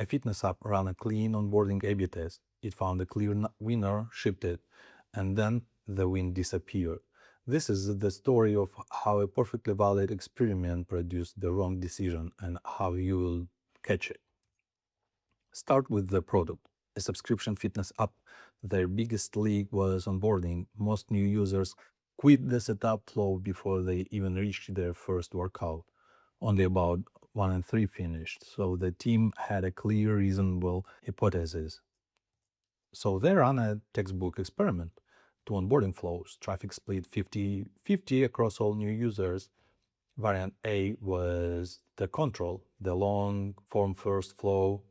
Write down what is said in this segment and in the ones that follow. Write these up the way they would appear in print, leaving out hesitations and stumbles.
A fitness app ran a clean onboarding A/B test. It found a clear winner, shipped it, and then the win disappeared. This is the story of how a perfectly valid experiment produced the wrong decision and how you will catch it. Start with the product. A subscription fitness app. Their biggest leak was onboarding. Most new users quit the setup flow before they even reached their first workout. Only about 1 in 3 finished. So the team had a clear, reasonable hypothesis. So they ran a textbook experiment. Two onboarding flows. Traffic split 50-50 across all new users. Variant A was the control, the long form first flow.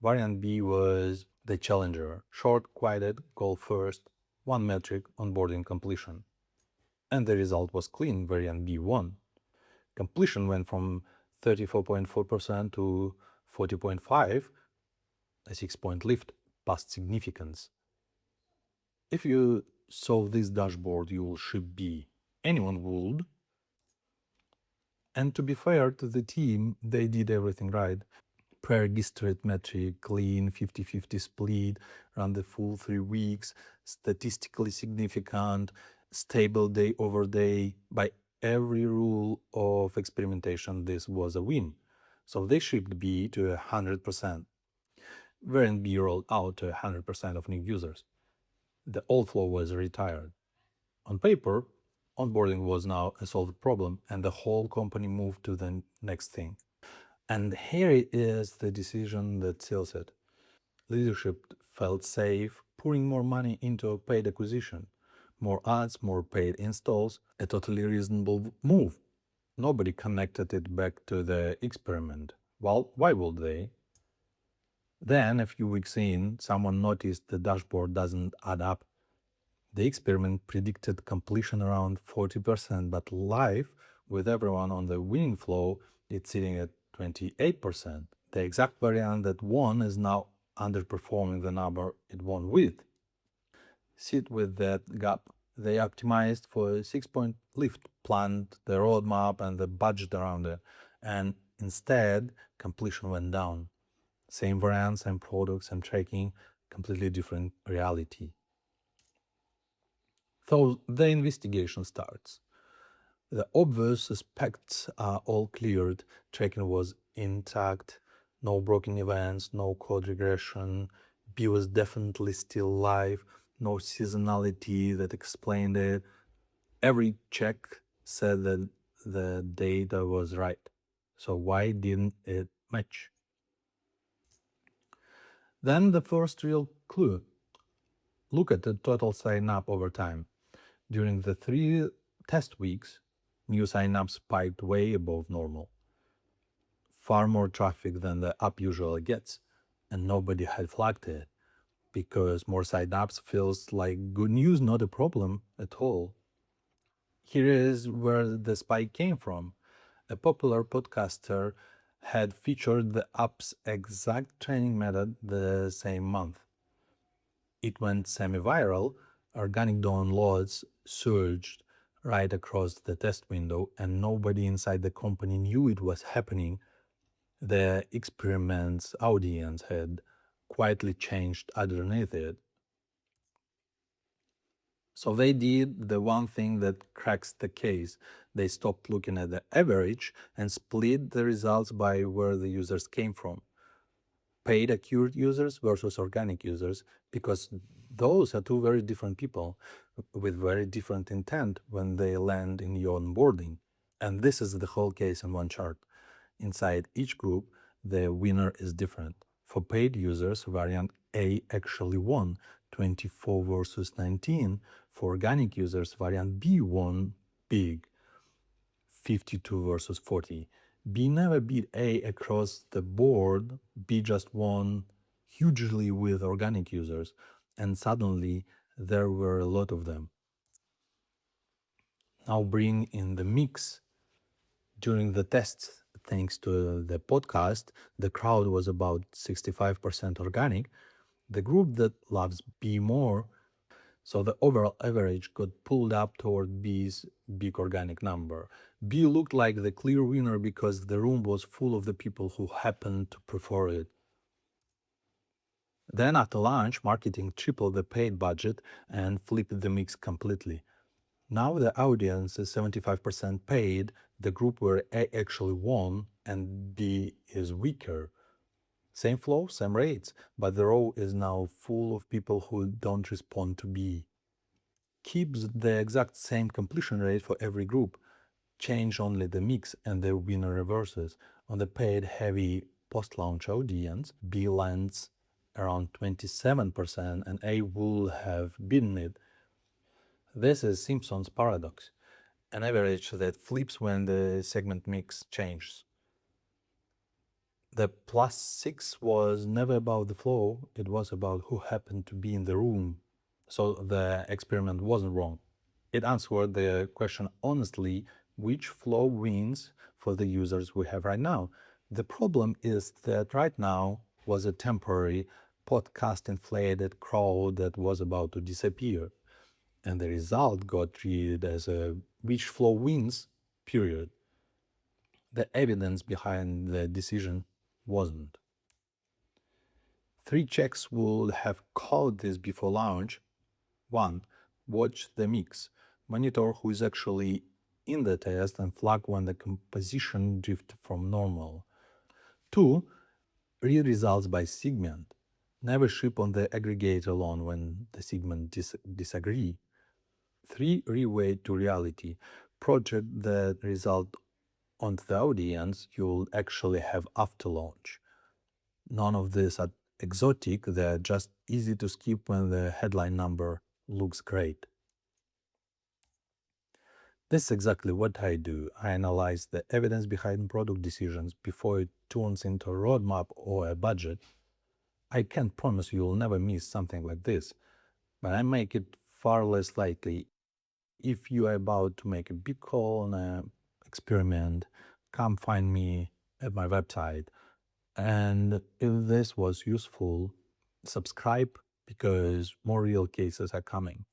Variant B was the challenger, short, quiet, goal first, one metric, onboarding completion. And the result was clean, variant B won. Completion went from 34.4% to 40.5%, a 6-point lift, past significance. If you saw this dashboard, you will ship B. Anyone would. And to be fair to the team, they did everything right. Pre-registered metric, clean 50-50 split, run the full 3 weeks, statistically significant, stable day over day. By every rule of experimentation, this was a win. So they shipped B to 100%. Variant B rolled out to 100% of new users. The old flow was retired. On paper, onboarding was now a solved problem, and the whole company moved to the next thing. And here is the decision that seals it. Leadership felt safe, pouring more money into paid acquisition. More ads, more paid installs, a totally reasonable move. Nobody connected it back to the experiment. Well, why would they? Then, a few weeks in, someone noticed the dashboard doesn't add up. The experiment predicted completion around 40%, but live, with everyone on the winning flow, it's sitting at 28%. The exact variant that won is now underperforming the number it won with. Sit with that gap. They optimized for a 6-point lift, planned the roadmap and the budget around it, and instead, completion went down. Same variant, same product, same tracking, completely different reality. So the investigation starts. The obvious suspects are all cleared. Tracking was intact, no broken events, no code regression. B was definitely still live, no seasonality that explained it. Every check said that the data was right. So why didn't it match? Then the first real clue. Look at the total sign up over time. During the 3 test weeks, new sign-ups spiked way above normal. Far more traffic than the app usually gets, and nobody had flagged it because more sign-ups feels like good news, not a problem at all. Here is where the spike came from. A popular podcaster had featured the app's exact training method the same month. It went semi-viral, organic downloads surged right across the test window, and nobody inside the company knew it was happening. The experiment's audience had quietly changed underneath it. So they did the one thing that cracks the case. They stopped looking at the average and split the results by where the users came from. Paid accurate users versus organic users, because those are two very different people with very different intent when they land in your onboarding. And this is the whole case in one chart. Inside each group, the winner is different. For paid users, variant A actually won, 24 versus 19. For organic users, variant B won big, 52 versus 40. B never beat A across the board. B just won hugely with organic users, and suddenly there were a lot of them. Now bring in the mix. During the tests, thanks to the podcast, the crowd was about 65% organic. The group that loves B more, so the overall average got pulled up toward B's big organic number. B looked like the clear winner because the room was full of the people who happened to prefer it. Then after launch, marketing tripled the paid budget and flipped the mix completely. Now the audience is 75% paid, the group where A actually won and B is weaker. Same flow, same rates, but the row is now full of people who don't respond to B. Keeps the exact same completion rate for every group, change only the mix and the winner reverses. On the paid heavy post-launch audience, B lands around 27% and A will have beaten it. This is Simpson's paradox, an average that flips when the segment mix changes. The +6 was never about the flow, it was about who happened to be in the room. So the experiment wasn't wrong. It answered the question honestly, which flow wins for the users we have right now. The problem is that right now was a temporary podcast inflated crowd that was about to disappear. And the result got treated as a which flow wins, period. The evidence behind the decision wasn't. Three checks would have called this before launch. 1. Watch the mix. Monitor who is actually in the test and flag when the composition drift from normal. 2. Read results by segment. Never ship on the aggregate alone when the segment disagree. 3. Reweight to reality. Project the result onto the audience you'll actually have after launch. None of these are exotic, they're just easy to skip when the headline number looks great. This is exactly what I do. I analyze the evidence behind product decisions before it turns into a roadmap or a budget. I can't promise you'll never miss something like this, but I make it far less likely. If you are about to make a big call on an experiment, come find me at my website. And if this was useful, subscribe because more real cases are coming.